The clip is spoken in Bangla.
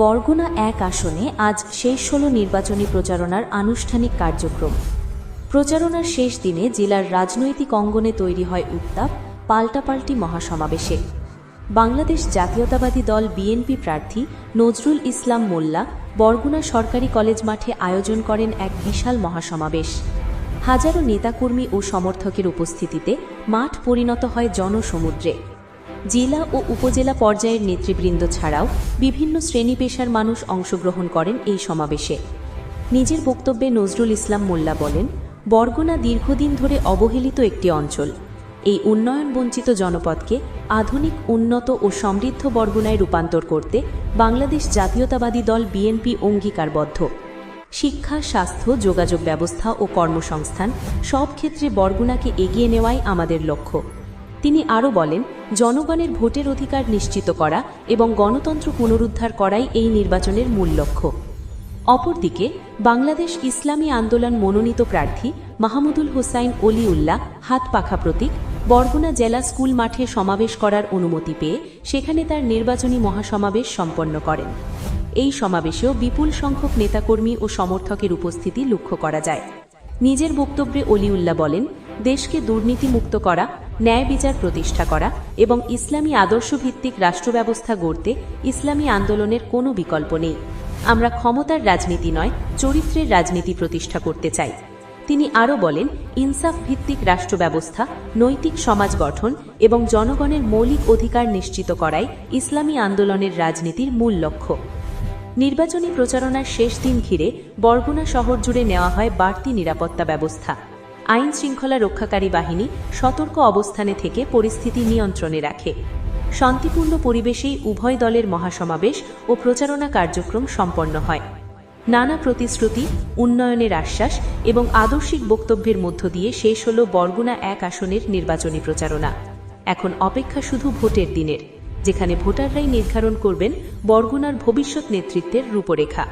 বরগুনা এক আসনে আজ শেষ হল নির্বাচনী প্রচারণার আনুষ্ঠানিক কার্যক্রম। প্রচারণার শেষ দিনে জেলার রাজনৈতিক অঙ্গনে তৈরি হয় উত্তাপ পাল্টাপাল্টি মহাসমাবেশে। বাংলাদেশ জাতীয়তাবাদী দল বিএনপি প্রার্থী নজরুল ইসলাম মোল্লা বরগুনা সরকারি কলেজ মাঠে আয়োজন করেন এক বিশাল মহাসমাবেশ। হাজারো নেতাকর্মী ও সমর্থকের উপস্থিতিতে মাঠ পরিণত হয় জনসমুদ্রে। জেলা ও উপজেলা পর্যায়ের নেতৃবৃন্দ ছাড়াও বিভিন্ন শ্রেণী পেশার মানুষ অংশগ্রহণ করেন এই সমাবেশে। নিজের বক্তব্যে নজরুল ইসলাম মোল্লা বলেন, বরগুনা দীর্ঘদিন ধরে অবহেলিত একটি অঞ্চল। এই উন্নয়ন বঞ্চিত জনপদকে আধুনিক, উন্নত ও সমৃদ্ধ বরগুনায় রূপান্তর করতে বাংলাদেশ জাতীয়তাবাদী দল বিএনপি অঙ্গীকারবদ্ধ। শিক্ষা, স্বাস্থ্য, যোগাযোগ ব্যবস্থা ও কর্মসংস্থান সব ক্ষেত্রে বরগুনাকে এগিয়ে নেওয়াই আমাদের লক্ষ্য। তিনি আরও বলেন, জনগণের ভোটের অধিকার নিশ্চিত করা এবং গণতন্ত্র পুনরুদ্ধার করাই এই নির্বাচনের মূল লক্ষ্য। অপরদিকে বাংলাদেশ ইসলামী আন্দোলন মনোনীত প্রার্থী মাহমুদুল হোসাইন অলিউল্লাহ হাত পাখা প্রতীক বরগুনা জেলা স্কুল মাঠে সমাবেশ করার অনুমতি পেয়ে সেখানে তার নির্বাচনী মহাসমাবেশ সম্পন্ন করেন। এই সমাবেশেও বিপুল সংখ্যক নেতাকর্মী ও সমর্থকের উপস্থিতি লক্ষ্য করা যায়। নিজের বক্তব্যে অলিউল্লাহ বলেন, দেশকে দুর্নীতিমুক্ত করা, ন্যায় বিচার প্রতিষ্ঠা করা এবং ইসলামী আদর্শভিত্তিক রাষ্ট্রব্যবস্থা গড়তে ইসলামী আন্দোলনের কোনো বিকল্প নেই। আমরা ক্ষমতার রাজনীতি নয়, চরিত্রের রাজনীতি প্রতিষ্ঠা করতে চাই। তিনি আরও বলেন, ইনসাফ ভিত্তিক রাষ্ট্রব্যবস্থা, নৈতিক সমাজ গঠন এবং জনগণের মৌলিক অধিকার নিশ্চিত করাই ইসলামী আন্দোলনের রাজনীতির মূল লক্ষ্য। নির্বাচনী প্রচারণার শেষ দিন ঘিরে বরগুনা শহর জুড়ে নেওয়া হয় বাড়তি নিরাপত্তা ব্যবস্থা। আইন শৃঙ্খলা রক্ষাকারী বাহিনী সতর্ক অবস্থানে থেকে পরিস্থিতি নিয়ন্ত্রণে রাখে। শান্তিপূর্ণ পরিবেশেই উভয় দলের মহাসমাবেশ ও প্রচারণা কার্যক্রম সম্পন্ন হয়। নানা প্রতিশ্রুতি, উন্নয়নের আশ্বাস এবং আদর্শিক বক্তব্যের মধ্য দিয়ে শেষ হল বরগুনা এক আসনের নির্বাচনী প্রচারণা। এখন অপেক্ষা শুধু ভোটের দিনের, যেখানে ভোটাররাই নির্ধারণ করবেন বরগুনার ভবিষ্যৎ নেতৃত্বের রূপরেখা।